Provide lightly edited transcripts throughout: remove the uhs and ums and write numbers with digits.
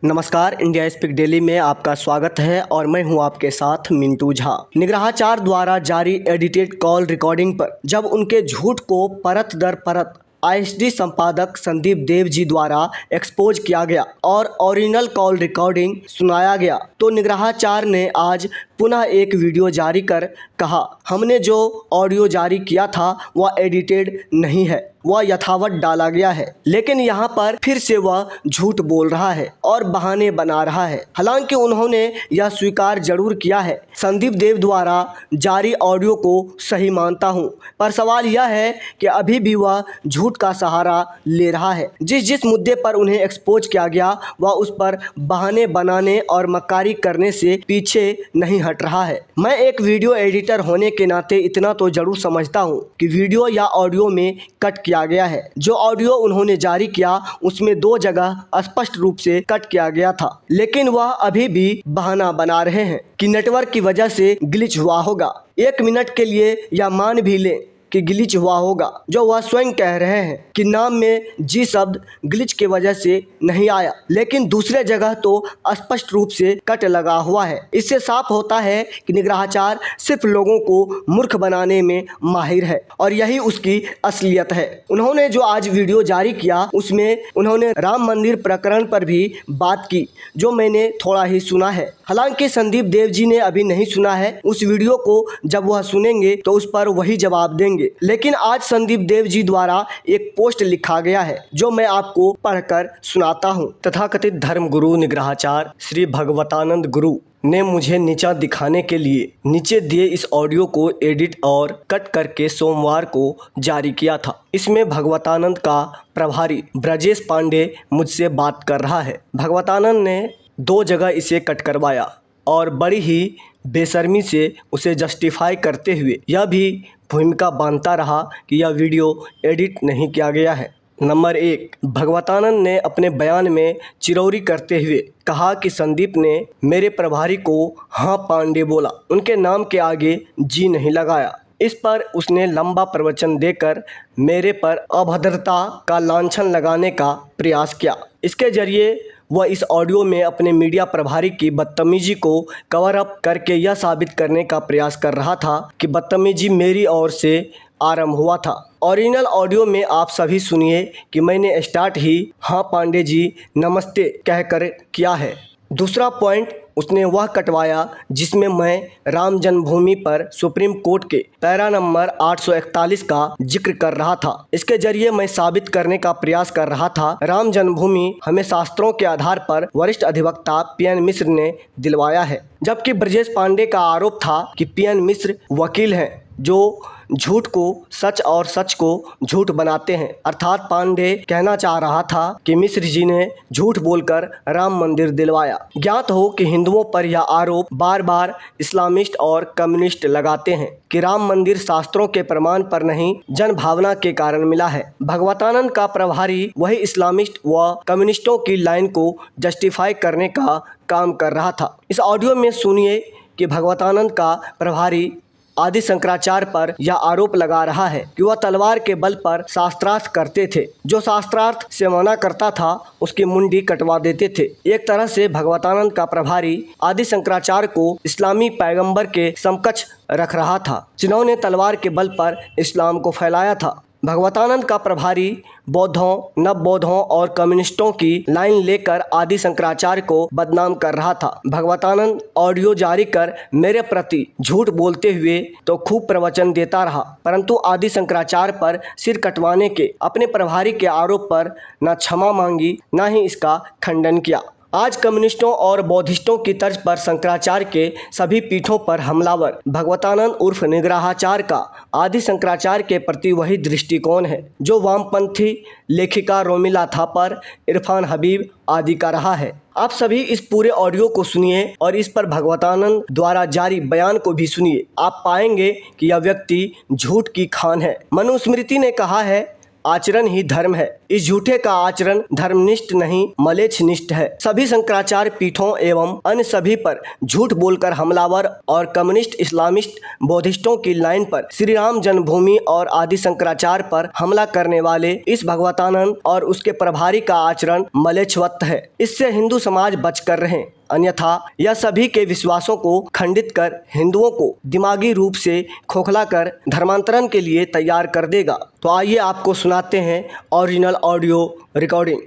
नमस्कार, India speak daily में आपका स्वागत है और मैं हूं आपके साथ मिंटू झा। निग्रहाचार द्वारा जारी एडिटेड कॉल रिकॉर्डिंग पर जब उनके झूठ को परत दर परत आईएसडी संपादक संदीप देव जी द्वारा एक्सपोज किया गया और ओरिजिनल कॉल रिकॉर्डिंग सुनाया गया, तो निग्रहाचार ने आज पुनः एक वीडियो जारी कर कहा, हमने जो ऑडियो जारी किया था वह एडिटेड नहीं है, वह यथावत डाला गया है। लेकिन यहाँ पर फिर से वह झूठ बोल रहा है और बहाने बना रहा है। हालांकि उन्होंने यह स्वीकार जरूर किया है, संदीप देव द्वारा जारी ऑडियो को सही मानता हूँ, पर सवाल यह है कि अभी भी वह झूठ का सहारा ले रहा है। जिस मुद्दे पर उन्हें एक्सपोज किया गया वह उस पर बहाने बनाने और मक्कारी करने से पीछे नहीं हट रहा है। मैं एक वीडियो एडिटर होने के नाते इतना तो जरूर समझता हूँ कि वीडियो या ऑडियो में कट किया गया है। जो ऑडियो उन्होंने जारी किया उसमें 2 जगह स्पष्ट रूप से कट किया गया था, लेकिन वह अभी भी बहाना बना रहे हैं कि नेटवर्क की वजह से ग्लिच हुआ होगा। 1 मिनट के लिए यह मान भी लें कि ग्लिच हुआ होगा, जो वह स्वयं कह रहे हैं कि नाम में जी शब्द ग्लिच की वजह से नहीं आया, लेकिन दूसरे जगह तो स्पष्ट रूप से कट लगा हुआ है। इससे साफ होता है कि निग्रहाचार सिर्फ लोगों को मूर्ख बनाने में माहिर है और यही उसकी असलियत है। उन्होंने जो आज वीडियो जारी किया उसमें उन्होंने राम मंदिर प्रकरण पर भी बात की, जो मैंने थोड़ा ही सुना है। हालांकि संदीप देव जी ने अभी नहीं सुना है। उस वीडियो को जब वह सुनेंगे तो उस पर वही जवाब देंगे। लेकिन आज संदीप देव जी द्वारा एक पोस्ट लिखा गया है जो मैं आपको पढ़कर सुनाता हूं। तथाकथित धर्म गुरु निग्रहाचार श्री भगवतानंद गुरु ने मुझे नीचा दिखाने के लिए नीचे दिए इस ऑडियो को एडिट और कट करके सोमवार को जारी किया था। इसमें भगवतानंद का प्रभारी ब्रजेश पांडे मुझसे बात कर रहा है। भगवतानंद ने 2 जगह इसे कट करवाया और बड़ी ही बेशर्मी से उसे जस्टिफाई करते हुए यह भी भूमिका बांधता रहा कि यह वीडियो एडिट नहीं किया गया है। नंबर 1, भगवतानंद ने अपने बयान में चिरौरी करते हुए कहा कि संदीप ने मेरे प्रभारी को हाँ पांडे बोला, उनके नाम के आगे जी नहीं लगाया। इस पर उसने लंबा प्रवचन देकर मेरे पर अभद्रता का लांछन लगाने का प्रयास किया। इसके जरिए वह इस ऑडियो में अपने मीडिया प्रभारी की बदतमीजी को कवर अप करके यह साबित करने का प्रयास कर रहा था कि बदतमीजी मेरी ओर से आरंभ हुआ था। ओरिजिनल ऑडियो में आप सभी सुनिए कि मैंने स्टार्ट ही हाँ पांडे जी नमस्ते कहकर किया है। दूसरा पॉइंट उसने वह कटवाया जिसमें मैं राम जन्मभूमि पर सुप्रीम कोर्ट के पैरा नंबर 841 का जिक्र कर रहा था। इसके जरिए मैं साबित करने का प्रयास कर रहा था राम जन्मभूमि हमें शास्त्रों के आधार पर वरिष्ठ अधिवक्ता पीएन मिश्र ने दिलवाया है, जबकि ब्रजेश पांडे का आरोप था कि पीएन मिश्र वकील हैं जो झूठ को सच और सच को झूठ बनाते हैं। अर्थात पांडे कहना चाह रहा था कि मिश्र जी ने झूठ बोलकर राम मंदिर दिलवाया। ज्ञात हो कि हिंदुओं पर यह आरोप बार बार इस्लामिस्ट और कम्युनिस्ट लगाते हैं कि राम मंदिर शास्त्रों के प्रमाण पर नहीं जन भावना के कारण मिला है। भगवतानंद का प्रभारी वही इस्लामिस्ट व कम्युनिस्टों की लाइन को जस्टिफाई करने का काम कर रहा था। इस ऑडियो में सुनिए कि भगवतानंद का प्रभारी आदि शंकराचार्य पर यह आरोप लगा रहा है कि वह तलवार के बल पर शास्त्रार्थ करते थे। जो शास्त्रार्थ से मना करता था उसकी मुंडी कटवा देते थे। एक तरह से भगवतानंद का प्रभारी आदि शंकराचार्य को इस्लामी पैगंबर के समकक्ष रख रहा था, जिन्होंने तलवार के बल पर इस्लाम को फैलाया था। भगवतानंद का प्रभारी बौद्धों, नव बौद्धों और कम्युनिस्टों की लाइन लेकर आदि शंकराचार्य को बदनाम कर रहा था। भगवतानंद ऑडियो जारी कर मेरे प्रति झूठ बोलते हुए तो खूब प्रवचन देता रहा, परंतु आदि शंकराचार्य पर सिर कटवाने के अपने प्रभारी के आरोप पर न क्षमा मांगी न ही इसका खंडन किया। आज कम्युनिस्टों और बौद्धिस्टों की तर्ज पर शंकराचार्य के सभी पीठों पर हमलावर भगवतानंद उर्फ निग्रहाचार्य का आदि शंकराचार्य के प्रति वही दृष्टिकोण है जो वामपंथी लेखिका रोमिला थापर, इरफान हबीब आदि का रहा है। आप सभी इस पूरे ऑडियो को सुनिए और इस पर भगवतानंद द्वारा जारी बयान को भी सुनिए। आप पाएंगे कि यह व्यक्ति झूठ की खान है। मनुस्मृति ने कहा है, आचरण ही धर्म है। इस झूठे का आचरण धर्मनिष्ठ नहीं मलेच्छनिष्ठ है। सभी शंकराचार्य पीठों एवं अन्य सभी पर झूठ बोलकर हमलावर और कम्युनिस्ट इस्लामिस्ट बौद्धिस्टों की लाइन पर श्री राम जन्मभूमि और आदि शंकराचार्य पर हमला करने वाले इस भगवतानंद और उसके प्रभारी का आचरण मलेच्छवत है। इससे हिंदू समाज बचकर रहें, अन्यथा यह सभी के विश्वासों को खंडित कर हिंदुओं को दिमागी रूप से खोखला कर धर्मांतरण के लिए तैयार कर देगा। तो आइए आपको सुनाते हैं ओरिजिनल ऑडियो रिकॉर्डिंग।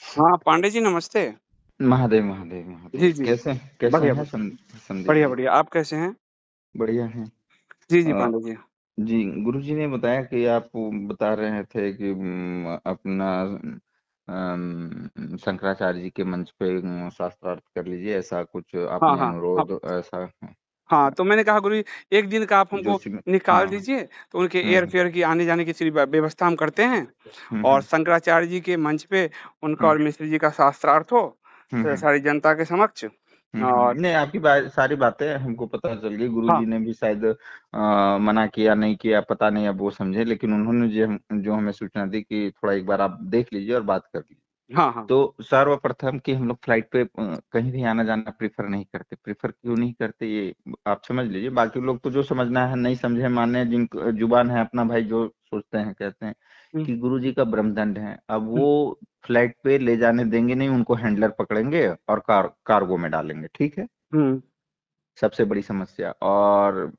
हाँ पांडे जी नमस्ते। महादेव महादेव महादेव। जी जी कैसे कैसे बढ़िया हैं संदीप बढ़िया जी? बढ़िया। आप कैसे हैं? बढ़िया हैं। जी जी अ, पांडे जी। जी गुरुजी ने बताया कि आप बता रहे थे कि अपना शंकराचार्य जी के मंच पे शास्त्रार्थ कर लीजिए, ऐसा कुछ हाँ आपने हाँ हाँ अनुरोध ऐसा हाँ, तो मैंने कहा गुरु जी एक दिन का आप हमको जोशी में। निकाल हाँ। दीजिए, तो उनके एयर हम्म फेयर की आने जाने की सारी व्यवस्था हम करते हैं और हम्म शंकराचार्य जी के मंच पे उनका हम्म और मिश्र जी का शास्त्रार्थ हो हम्म सारी जनता के समक्ष। और नहीं, आपकी सारी बातें हमको पता चल गई। हाँ गुरुजी ने भी शायद मना किया नहीं किया पता नहीं, अब वो समझे, लेकिन उन्होंने जो हमें सूचना दी कि थोड़ा एक बार आप देख लीजिए और बात कर लीजिए। हाँ हाँ तो सर्वप्रथम कि हम लोग फ्लाइट पे कहीं भी आना जाना प्रीफर नहीं करते। प्रीफर क्यों नहीं करते ये आप समझ लीजिए। बाकी लोग तो जो समझना है नहीं समझे माने, जिन जुबान है अपना भाई जो सोचते हैं कहते हैं हम्म, कि गुरुजी का ब्रह्मदंड है। अब हम्म, वो फ्लाइट पे ले जाने देंगे नहीं, उनको हैंडलर पकड़ेंगे और कार्गो में डालेंगे। ठीक है, हम्म, सबसे बड़ी समस्या। और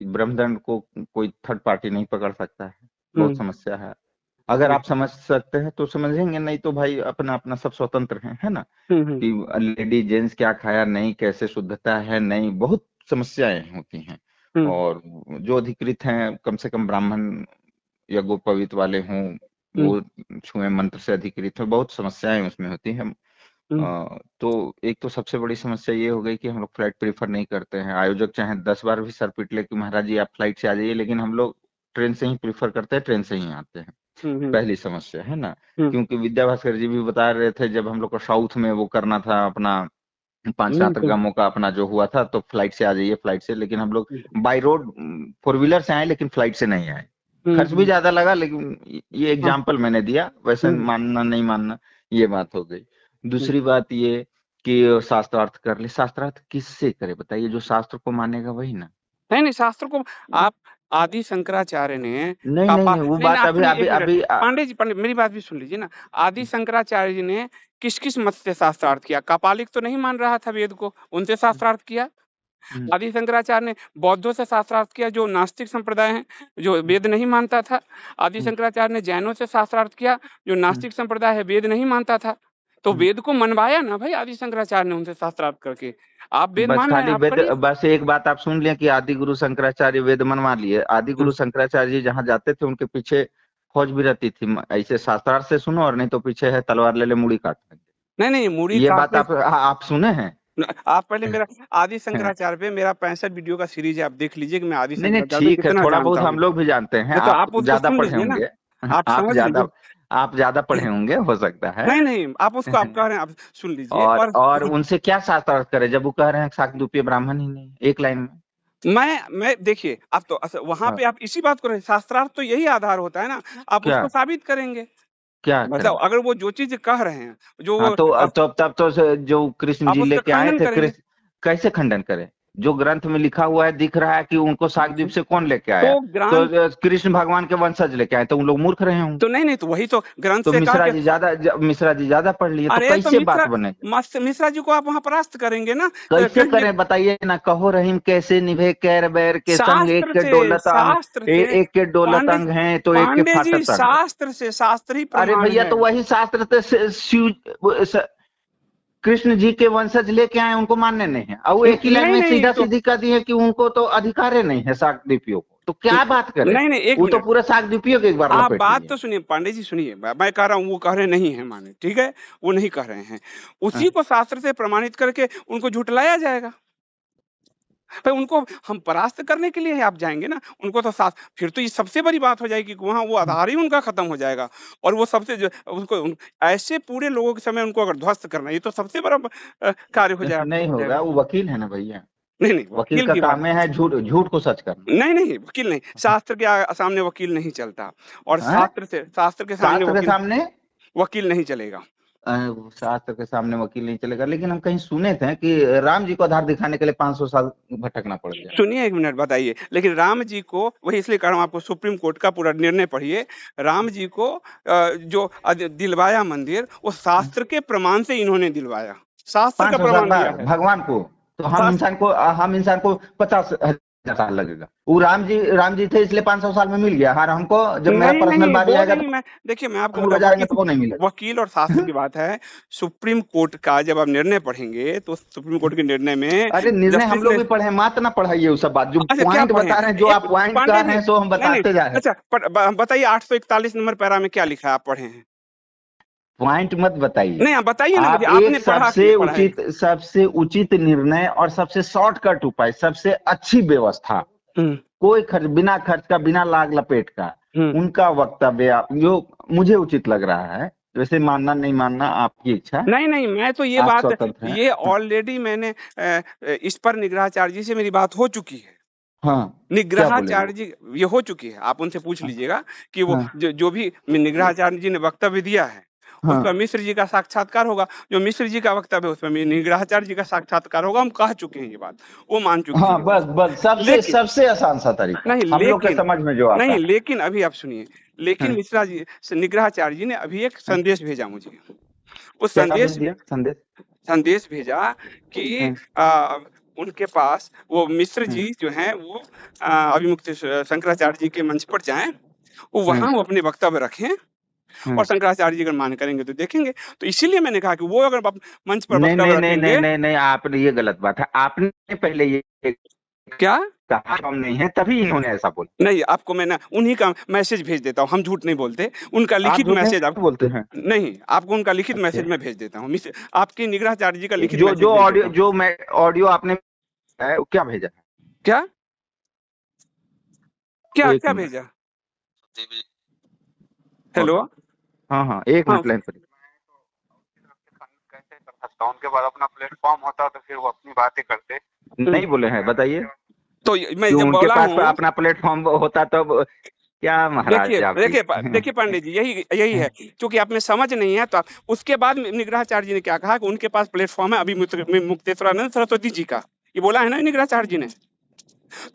ब्रह्मदंड को कोई थर्ड पार्टी नहीं पकड़ सकता है, बहुत हम्म, समस्या है। अगर हम्म, आप समझ सकते हैं तो समझेंगे, नहीं तो भाई अपना अपना सब स्वतंत्र है ना। हम्म, कि लेडी जेंट्स क्या खाया नहीं, कैसे शुद्धता है नहीं, बहुत समस्याएं होती हैं। हम्म, और जो अधिकृत हैं कम से कम ब्राह्मण या गोपवित वाले हों, हम्म, वो छुए मंत्र से अधिकृत हो, बहुत समस्याएं उसमें होती हैं। हम्म, तो एक तो सबसे बड़ी समस्या ये हो गई कि हम लोग फ्लाइट प्रीफर नहीं करते हैं। आयोजक चाहे 10 बार भी सर पीट ले कि महाराज जी आप फ्लाइट से आ जाइए, लेकिन हम लोग ट्रेन से ही प्रीफर करते हैं, ट्रेन से ही आते हैं। हम्म, पहली समस्या है ना। हम्म, क्योंकि विद्या भास्कर जी भी बता रहे थे, जब हम लोग को साउथ में वो करना था अपना पांचरात्र बिल्कुल, गामों का अपना जो हुआ था, तो फ्लाइट से आ जाइए फ्लाइट से, लेकिन हम लोग हम्म, बाय रोड फोर व्हीलर से आए, लेकिन फ्लाइट से नहीं आए। खर्च भी हम्म, ज्यादा लगा, लेकिन ये हाँ, एग्जाम्पल मैंने दिया, वैसे हम्म, मानना नहीं मानना ये बात हो गई। हम्म। दूसरी बात ये कि शास्त्रार्थ कर ले। शास्त्रार्थ किससे करे बताइए? जो शास्त्र को मानेगा वही ना। नहीं नहीं शास्त्र को आप आदि शंकराचार्य ने नहीं नहीं नहीं, वो नहीं नहीं बात आप अभी सुनिए अभी एक मिनट अभी पांडे जी मेरी बात भी सुन लीजिए ना। आदि शंकराचार्य जी ने किस किस मत से शास्त्रार्थ किया? कापालिक तो नहीं मान रहा था वेद को, उनसे शास्त्रार्थ किया। हम्म, आदि शंकराचार्य ने बौद्धों से शास्त्रार्थ किया जो नास्तिक संप्रदाय है, जो वेद नहीं मानता था। आदि हम्म, शंकराचार्य ने जैनों से शास्त्रार्थ किया जो हम्म, नास्तिक संप्रदाय है, वेद नहीं मानता था। तो हम्म। वेद को मनवाया ना भाई आदि शंकराचार्य ने उनसे शास्त्रार्थ करके। आप वेद बस मान रहे हैं, खाली आप वेद, करिए। बस एक बात आप सुन लिया कि आदि गुरु शंकराचार्य वेद मनवा लिए। आदि गुरु शंकराचार्य जी जहाँ जाते थे उनके पीछे फौज भी रहती थी। ऐसे शास्त्रार्थ से सुनो, और नहीं तो पीछे है तलवार ले ले मुड़ी काट नहीं नहीं देंगे। मूड़ी ये बात काटने आप सुने हैं? आप पहले मेरा आदि शंकराचार्य पे मेरा 65 वीडियो का सीरीज है, आप देख लीजिए कि मैं आदि नहीं नहीं, शंकराचार्य पे ठीक है, कितना थोड़ा बहुत जानता हूँ। हम लोग भी जानते हैं। नहीं तो आप आप उसको ज्यादा सुन पढ़े लीजिए ना, होंगे। आप समझ लीजिए। आप ज्यादा पढ़े होंगे, हो सकता है। नहीं नहीं आप उसको आप कह रहे हैं, आप सुन लीजिए। और उनसे क्या शास्त्रार्थ करे जब वो कह रहे हैं शाकंभरीय ब्राह्मण ही नहीं, एक लाइन में। मैं देखिए आप तो वहां हाँ, पे आप इसी बात को रहे, शास्त्रार्थ तो यही आधार होता है ना, आप क्या उसको साबित करेंगे। क्या मतलब करें? अगर वो जो चीज कह रहे हैं जो हाँ, तो तब तो जो कृष्ण आप जी उसका लेके आए खंडन थे, करेंगे। कृष्ण कैसे खंडन करें? जो ग्रंथ में लिखा हुआ है दिख रहा है कि उनको शाकद्वीप से कौन लेके आया। तो तो ग्रंथ कृष्ण भगवान के वंशज लेके आए, तो उन लोग मूर्ख रहे होंगे। तो नहीं तो वही तो ग्रंथ तो से कह के। मिश्रा जी ज्यादा पढ़ लिए, तो अरे तो कैसे बात बनेगी? मिश्रा जी को आप वहां परास्त करेंगे ना। कैसे कृष्ण जी करें बताइए ना। कहो रहीम कैसे निभे कैर बैर के संग, एक शास्त्र के से डोलत अंग, शास्त्र से एक के डोलत पांडे अंग हैं तो एक के पांडे जी फाटत अंग। शास्त्र से, शास्त्र ही अरे प्रमाण भैया, है। तो वही शास्त्र तो कृष्ण जी के वंशज लेके आए, उनको मानने नहीं है। और वो एक ही लाइन नहीं में नहीं सीधा तो सीधी कर दी है कि उनको तो अधिकार ही नहीं है शाकद्वीपियों को, तो क्या बात करें। नहीं नहीं एक वो तो मिनट पूरा शाकद्वीपियों के एक बार आप लपेट बात लिए। तो सुनिए पांडे जी, सुनिए मैं कह रहा हूँ वो कह रहे नहीं है माने, ठीक है, वो नहीं कह रहे हैं। उसी हाँ। को शास्त्र से प्रमाणित करके उनको झुठलाया जाएगा। भाई उनको हम परास्त करने के लिए ही आप जाएंगे ना, उनको तो साथ फिर तो ये सबसे बड़ी बात हो जाएगी कि वहां वो आधार ही उनका खत्म हो जाएगा। और वो सबसे ऐसे पूरे लोगों के समय उनको अगर ध्वस्त करना, ये तो सबसे बड़ा कार्य हो जाएगा, नहीं हो होगा, जाएगा। वो वकील है ना भैया। नहीं नहीं, वकील वकील का की बात काम है झूठ झूठ को सच करना। नहीं नहीं, वकील नहीं, शास्त्र के सामने वकील नहीं चलता, और हैं? शास्त्र के सामने शास्त्र के सामने वकील नहीं चलेगा। शास्त्र के सामने वकील नहीं चलेगा, लेकिन हम कहीं सुने थे कि राम जी को आधार दिखाने के लिए 500 साल भटकना पड़ गया। सुनिए 1 मिनट बताइए, लेकिन राम जी को, वही इसलिए कह रहा हूँ आपको, सुप्रीम कोर्ट का पूरा निर्णय पढ़िए। राम जी को जो दिलवाया मंदिर, वो शास्त्र के प्रमाण से इन्होंने दिलवाया, शास्त्र का 500 साल प्रमाण दिया बाद है। भगवान को, तो हम इंसान को 50,000 साल लगेगा। वो राम जी थे इसलिए 500 साल में मिल गया। हाँ, हमको जब मेरा नहीं पर्सनल नहीं, बारी वो आएगा नहीं, तो मैं देखिए, मैं आपको हम बताऊं, जाएंगे तो वो नहीं मिलेगा। वकील और शास्त्र की बात है। सुप्रीम कोर्ट का जब आप निर्णय पढ़ेंगे तो सुप्रीम कोर्ट के निर्णय में अरे निर्णय हम जस्टिस लोग ने, भी पढ़े, मात्र ना पढ़ाइए वो सब बात, जो अच्छा क्या पॉइंट पढ़े बता रहे हैं, जो आप पॉइंट पांडे कह जी? रहे हैं सो हम नहीं नहीं, बताते जा रहे हैं। अच्छा बताइए 841 नंबर पैरा में क्या लिखा है, आप पढ़े हैं? पॉइंट मत बताइए, नहीं आप बताइए ना आप मुझे, आपने एक पढ़ा कि पढ़ा है? सबसे उचित निर्णय और सबसे शॉर्टकट उपाय, सबसे अच्छी व्यवस्था, कोई खर्च, बिना खर्च का, बिना लाग लपेट का, उनका वक्तव्य जो मुझे उचित लग रहा है। वैसे मानना नहीं मानना आपकी इच्छा है, नहीं नहीं, मैं तो ये आप बात, स्वतंत्र हैं। ये ऑलरेडी मैंने इस पर निग्रहाचार्य जी से मेरी बात हो चुकी है। हाँ, क्या बोले निग्रहाचार्य जी ये हो चुकी है, आप उनसे पूछ लीजिएगा कि वो हाँ, जो भी निग्रहाचार्य जी ने वक्तव्य दिया है उस हाँ, पर मिश्र जी का साक्षात्कार होगा, जो मिश्र जी का वक्तव्य है उस पर निग्रहाचार्य जी का साक्षात्कार होगा। हम कह चुके हैं ये बात, वो मान चुके हैं हाँ, ये बात। बस सबसे सबसे आसान सा तरीका नहीं हम लोग के समझ में जो आता नहीं, है। लेकिन अभी आप सुनिए, लेकिन हाँ, मिश्रा जी, निग्रहाचार्य जी ने अभी एक हाँ, संदेश भेजा मुझे। उस क्या भेज दिया संदेश? संदेश भेजा कि हाँ, उनके पास वो मिश्र हाँ, जी जो हैं वो अभिमुक्त शंकराचार्य जी के मंच पर जाएं, वो वहां हाँ, वो अपने वक्तव्य रखें, हाँ। और शंकराचार्य जी अगर मान करेंगे तो देखेंगे। तो इसीलिए मैंने कहा कि वो अगर मंच पर नहीं वक्तव्य नहीं नहीं नहीं रखेंगे। नहीं नहीं, आपने ये गलत बात है। आपने पहले ये क्या? कहा हम नहीं है, तभी इन्होंने ऐसा बोला। नहीं, आपको मैं ना उन्हीं का मैसेज भेज देता हूँ, हम झूठ नहीं बोलते, उनका आप लिखित झूठ मैसेज नहीं बोलते हैं। नहीं, आपको उनका लिखित अच्छा, मैसेज मैं भेज देता हूँ, आपकी निग्रहाचार्य जी का लिखित जो मैसेज जो भेज ऑडियो देता हूँ। जो मैं ऑडियो आपने है, वो क्या भेजा है? क्या क्या एक क्या मिनट। भेजा? हेलो, हाँ हाँ, एक हाँ मिनट लाइन पर। कैसे कर सकता हूँ, उनके बाद अपना प्लेटफॉर्म होता तो फिर वो अपनी बातें करते। नहीं बोले हैं, बताइए। तो मैं जो जब उनके बोला पास हूँ, अपना प्लेटफॉर्म होता तब क्या महाराज देखिए आप देखिए देखिए पांडे जी, यही है, क्योंकि आप में समझ नहीं है। तो उसके बाद निग्रहाचार्य जी ने क्या कहा कि उनके पास प्लेटफॉर्म है अभी मुक्तेश्वरानंद सरस्वती जी का, ये बोला है ना निग्रहाचार्य जी ने।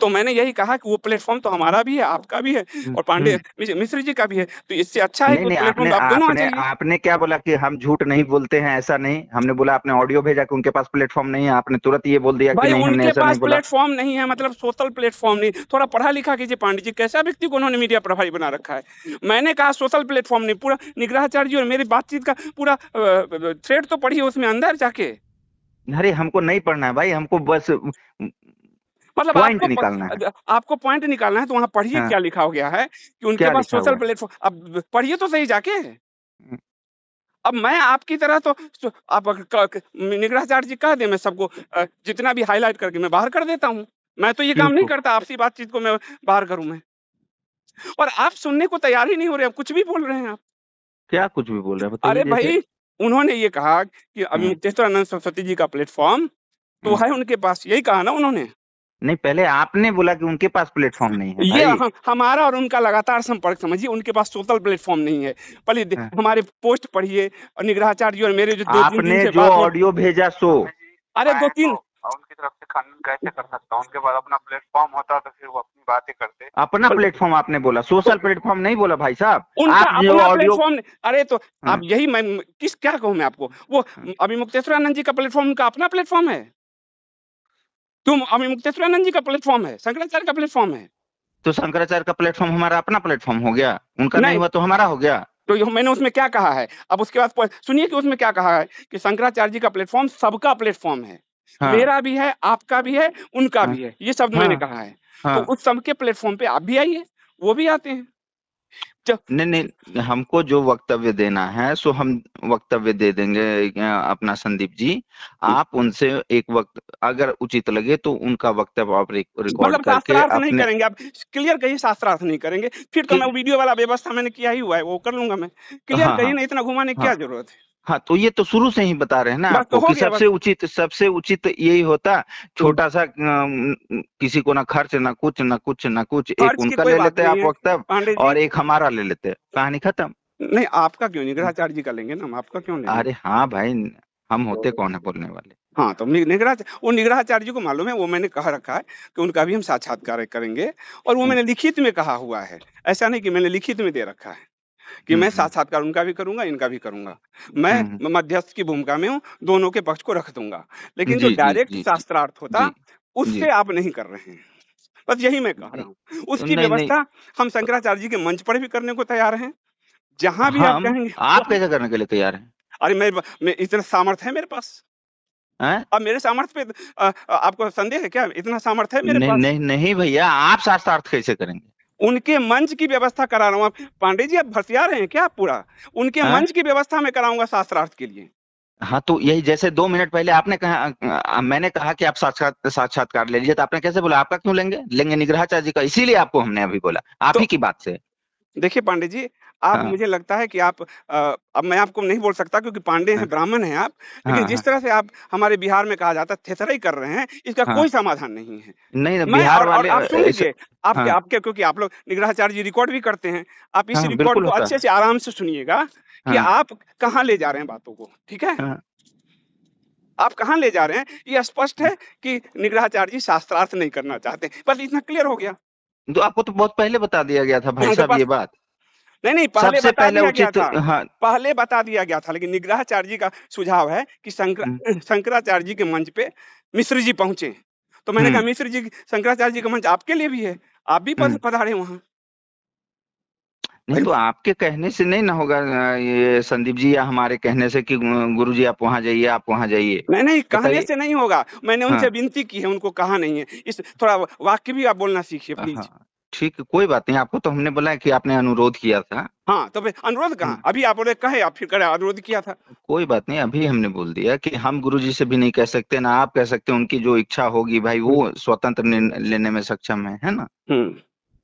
तो मैंने यही कहा कि वो प्लेटफॉर्म तो हमारा भी है, आपका भी है, और पांडे मिश्र जी का भी है। तो इससे अच्छा है कि नहीं वो नहीं, प्लेटफॉर्म आपने पे आप दोनों आ आपने जाइए। आपने क्या बोला कि हम झूठ नहीं बोलते हैं, ऐसा नहीं। हमने बोला आपने ऑडियो भेजा कि उनके पास प्लेटफॉर्म नहीं है, आपने तुरंत ये बोल दिया कि भाई नहीं हमने उनके ऐसा पास नहीं बोला। प्लेटफॉर्म नहीं है, मतलब सोशल प्लेटफॉर्म नहीं। थोड़ा पढ़ा लिखा कीजिए पांडे जी, कैसा व्यक्ति को उन्होंने मीडिया प्रभारी बना रखा है। मैंने कहा सोशल प्लेटफॉर्म नहीं, पूरा निग्रहाचार्य जी और मेरी बातचीत का पूरा थ्रेड तो पढ़िए उसमें अंदर जाके। अरे हमको नहीं पढ़ना है भाई, हमको बस मतलब पॉइंट निकालना है। आपको पॉइंट निकालना है, तो वहां पढ़िए हाँ, क्या लिखा हो गया है कि उनके क्या पास लिखा सोशल हुआ है? प्लेटफॉर्म। अब पढ़िए तो सही जाके। अब मैं आपकी तरह आप निग्रहाचार्य जी कह दे, मैं सबको जितना भी हाईलाइट करके मैं बाहर कर देता हूँ। मैं तो ये काम नहीं किनको? करता, आपसी बातचीत को मैं बाहर करूं मैं। और आप सुनने को तैयार ही नहीं हो रहे, आप कुछ भी बोल रहे हैं आप। क्या कुछ भी बोल रहे हैं, बताइए अरे जैसे। भाई, उन्होंने ये कहा कि अभी हम्म, मुक्तेश्वरानंद सरस्वती जी का प्लेटफॉर्म तो हम्म। है उनके पास, यही कहा ना उन्होंने। नहीं, पहले आपने बोला कि उनके पास प्लेटफॉर्म नहीं है ये भाई। हमारा और उनका लगातार संपर्क समझिए, उनके पास सोशल प्लेटफॉर्म नहीं है। पहले हाँ। हमारे पोस्ट पढ़िए, और निग्रहाचार्य जी और मेरे जो 2-3 दिन आपने से जो बात हो। ऑडियो भेजा सो अरे 2-3 उनकी तरफ से खंडन कैसे कर सकता हूँ? उनके बाद अपना प्लेटफॉर्म होता तो फिर वो अपनी बातें करते। अपना प्लेटफॉर्म आपने बोला, सोशल प्लेटफॉर्म नहीं बोला भाई साहब। उनका आप जो अपना ऑडियो। प्लेटफॉर्म। अरे तो हाँ, अब यही मैं किस क्या कहूं मैं आपको, वो अभी मुक्तेश्वरानंद जी का प्लेटफॉर्म उनका अपना प्लेटफॉर्म है। तुम अभी मुक्तेश्वरानंद जी का प्लेटफॉर्म है, शंकराचार्य का प्लेटफॉर्म है। तो शंकराचार्य का प्लेटफॉर्म हमारा अपना प्लेटफॉर्म हो गया, उनका नहीं नहीं, हुआ तो हमारा हो गया। तो मैंने उसमें क्या कहा है, अब उसके बाद सुनिए कि उसमें क्या कहा है कि शंकराचार्य जी का प्लेटफॉर्म सबका प्लेटफॉर्म है। हाँ, मेरा भी है, आपका भी है, उनका हाँ, भी है, ये शब्द मैंने हाँ, कहा है। तो हाँ। उस सबके प्लेटफॉर्म पे आप भी आइए, वो भी आते हैं। नहीं नहीं, हमको जो वक्तव्य देना है सो हम वक्तव्य दे देंगे। अपना संदीप जी, आप उनसे एक वक्त अगर उचित लगे तो उनका वक्तव्य आप रिकॉर्ड मतलब करके शास्त्रार्थ नहीं अपने। करेंगे आप, क्लियर कहिए शास्त्रार्थ नहीं करेंगे, फिर तो मैं वीडियो वाला व्यवस्था मैंने किया ही हुआ है, वो कर लूंगा मैं। क्लियर हाँ कहिए हाँ ना, इतना घुमाने की हाँ क्या जरूरत है। हाँ, तो ये तो शुरू से ही बता रहे हैं ना बस तो आपको हो कि गया, बस। सबसे उचित यही होता, छोटा सा किसी को ना खर्च ना कुछ ना कुछ ना कुछ, एक खर्च की उनका कोई ले बात लेते नहीं आप है वक्तव्य पांडे जी। और एक हमारा ले लेते, कहानी खत्म। नहीं, आपका क्यों, निग्रहाचार्य जी का लेंगे ना हम, आपका क्यों लेंगे? अरे हाँ भाई, हम होते कौन है बोलने वाले। हाँ, तो वो निग्रहाचार्य जी को मालूम है, वो मैंने कह रखा है कि उनका भी हम साक्षात्कार करेंगे, और वो मैंने लिखित में कहा हुआ है। ऐसा नहीं कि मैंने लिखित में दे रखा है कि मैं साक्षात्कार उनका भी करूँगा, इनका भी करूँगा। मैं मध्यस्थ की भूमिका में हूँ, दोनों के पक्ष को रख दूँगा। लेकिन जो जी जी डायरेक्ट जी जी शास्त्रार्थ होता, जी उससे जी आप नहीं कर रहे हैं। बस यही मैं कह रहा हूँ। उसकी नहीं नहीं, व्यवस्था हम शंकराचार्य जी के मंच पर भी करने को तैयार हैं। जहाँ भी आप हम कहेंगे आप कैसे करने के लिए तैयार हैं? अरे मैं इतना सामर्थ्य है मेरे पास। हैं? अब मेरे सामर्थ्य पे आपको संदेह है क्या? इतना सामर्थ्य है मेरे नहीं पास। नहीं नहीं भैया, आप शास्त्रार्थ कैसे करेंगे? उनके मंच की व्यवस्था करा रहा हूँ। आप पांडे जी, आप भरसिया रहे हैं क्या आप पूरा? उनके हैं? मंच की व्यवस्था मैं कराऊँगा शास्त्रार्थ के लिए। हाँ, तो यही जैसे 2 मिनट पहले आपने कहा, मैंने कहा कि आप साक्षात्कार ले लीजिए, तो आपने कैसे बोला? आपका क्यों लेंगे? लेंगे निग्रहाचार्य जी का, इसीलिए आपको हमने अभी बोला, आप तो ही की बात से। देखिए पांडे जी, आप, हाँ मुझे लगता है कि आप अब मैं आपको नहीं बोल सकता क्योंकि पांडे हैं, हाँ ब्राह्मण हैं आप, लेकिन हाँ जिस हाँ तरह से आप हमारे बिहार में कहा जाता है थेथराई कर रहे हैं, इसका हाँ। कोई समाधान नहीं है। नहीं मैं बिहार और वाले आप सुन ऐसे। लीजिए, आपके हाँ आपके क्योंकि आप लोग निग्रहाचार्य जी रिकॉर्ड भी करते हैं, आप इस हाँ, रिकॉर्ड बिल्कुल को होता अच्छे है। से आराम से सुनिएगा कि हाँ आप कहाँ ले जा रहे हैं बातों को, ठीक है? हाँ। आप कहाँ ले जा रहे हैं, ये स्पष्ट है कि निग्रहाचार्य जी शास्त्रार्थ नहीं करना चाहते, बस इतना क्लियर हो गया। तो आपको तो बहुत पहले बता दिया गया था भाई तो साहब बस ये बात। नहीं, पहले सबसे बता पहले दिया गया उचित। था। हाँ। पहले बता दिया गया था, लेकिन निग्रहाचार्य जी का सुझाव है कि हम्म शंकराचार्य जी के मंच पे मिश्र जी पहुंचे। तो मैंने कहा हम्म मिश्र जी, शंकराचार्य जी का मंच आपके लिए भी है, आप भी हम्म। पधारे वहां। नहीं तो आपके कहने से नहीं ना होगा, ये संदीप जी या हमारे कहने से कि गुरु जी आप वहां जाइए, आप वहां जाइए। नहीं, कहने बताइए। से नहीं होगा। मैंने उनसे हाँ विनती की है, उनको कहा नहीं है। इस थोड़ा वाक्य भी आप बोलना सीखिए प्लीज। हाँ, ठीक है, कोई बात नहीं, आपको तो हमने बोला है कि आपने अनुरोध किया था। हाँ, तो फिर अनुरोध कहाँ? अभी आप बोले कहे, आप फिर करे अनुरोध किया था। कोई बात नहीं, अभी हमने बोल दिया कि हम गुरुजी से भी नहीं कह सकते, ना आप कह सकते, उनकी जो इच्छा होगी भाई वो स्वतंत्र निर्णय लेने में सक्षम है ना। हम्म।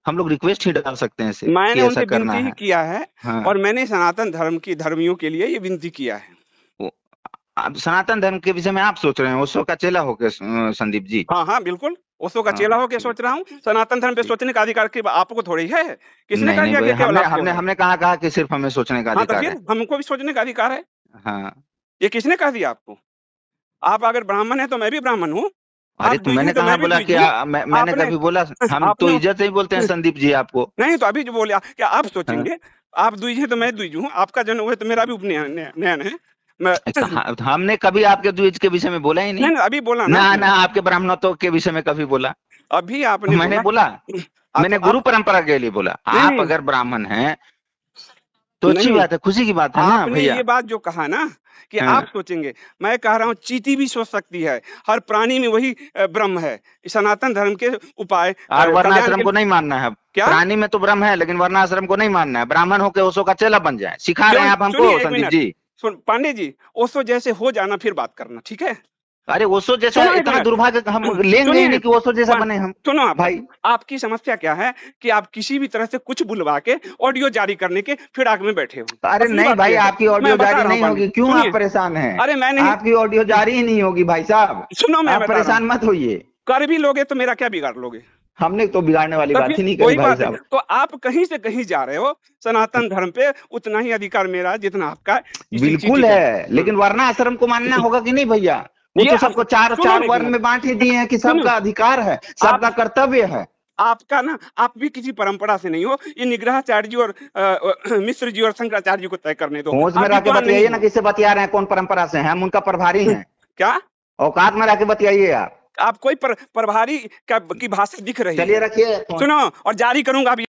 हम लोग रिक्वेस्ट ही डाल सकते हैं इसे मैंने कि ऐसा उनसे करना विनती ही है। किया है, हाँ, और मैंने सनातन धर्म की धर्मियों के लिए ये विनती किया है। वो अब सनातन धर्म के विषय में आप सोच रहे हैं, ओशो का चेला होकर संदीप जी। हाँ, बिल्कुल। ओशो का चेला हाँ होके ठीक सोच रहा हूँ। सनातन धर्म पे ठीक। सोचने का अधिकार के आपको थोड़ी है। किसने नहीं कह नहीं दिया कि भैया, केवल हमने आपको हमने है? हमने कहा कि सिर्फ हमें सोचने का हाँ, तो अधिकार फिर है। हमको भी सोचने का अधिकार है। हाँ। ये किसने कह दिया आपको? आप अगर ब्राह्मण हैं तो मैं भी ब्राह्मण हूँ। अरे आप तो द्विज मैंने हैं तो कहाँ मैं भी बोला द्विज कि हूँ। मैंने आपने कभी बोला? हम तो आपने इज्जत से ही बोलते हैं संदीप जी आपको। नहीं, तो अभी जो बोले क्या आप हाँ। सोचेंगे? आप द्विज हैं तो मैं द्विज हूँ। आपका जन्म हुआ है तो मेरा भी उपनयन है। मैं हमने कभी आपके द्विज के विषय में बोला ही नहीं। नहीं, अभी बोला ना ना आपने। ना आपके ब्राह्मणत्व के विषय में कभी बोला? अभी आपने मैंने बोला। बोला, तो मैंने गुरु आप परंपरा के लिए बोला। नहीं, आप नहीं, अगर ब्राह्मण हैं तो अच्छी नहीं। बात है, खुशी की बात है ना आपने भैया। ये बात जो कहा ना कि आप हाँ। सोचेंगे, मैं कह रहा हूँ चींटी भी सोच सकती है। हर प्राणी में वही ब्रह्म है। सनातन धर्म के उपाय और कल्याण वर्णाश्रम के को नहीं मानना है। क्या? प्राणी में तो ब्रह्म है, लेकिन वर्णाश्रम को नहीं मानना है। ब्राह्मण होकर ओशो का चेला बन जाए, सिखा रहे क्यों? हैं आप हमको सुनिए एक संदीप मिनट। जी। सुन पांडे जी, ओशो जैसे हो जाना फिर बात करना, ठीक है? अरे ओशो जैसा सुनो एक इतना मिनट। दुर्भाग्य हम लेंगे ही सुनिए, नहीं कि ओशो जैसा बने हम। सुनो आप। भाई आपकी समस्या क्या है कि आप किसी भी तरह से कुछ बुलवा के ऑडियो जारी करने के फिराक में बैठे हो। अरे असली नहीं बात भाई, यह है। आपकी मैं ऑडियो बता जारी रहा हूँ नहीं पांडे होगी, जी, क्यों आप सुनिए। परेशान हैं? अरे मैं नहीं, आपकी ऑडियो जारी ही नहीं होगी भाई साहब। सुनो मैं आप बता रहा हूँ। परेशान मत होइए। कर भी लोगे तो मेरा क्या बिगाड़ लोगे? हमने तो बिगाड़ने वाली तो बात फिर ही नहीं करी कोई भाई बात नहीं। साहब। तो आप कहीं से कहीं जा रहे हो। सनातन धर्म पे उतना ही अधिकार मेरा है जितना आपका है इसी चीटी बिल्कुल पे। है, लेकिन वर्ण आश्रम को मानना होगा कि नहीं भैया? वो ये तो सबको चार सुनो चार ना एक वर्ण मिनट। में बांट ही दिए हैं कि सुनो, सबका अधिकार है, सबका आप कर्तव्य है। आपका ना, आप भी किसी परंपरा से नहीं हो। ये निग्रहाचार्य जी और मिश्र जी और शंकराचार्य जी को तय करने दो। होश में आप रह के विद्वान नहीं बतियाइए ना, हो। किससे बतिया रहे हैं, कौन परंपरा से हैं? हम उनका प्रभारी हैं। क्या? औकात में रह के बतियाइए आप। आप कोई प्रभारी की भाषा दिख रही चलिए है। रखिए फोन। सुनो, और जारी करूंगा अभी।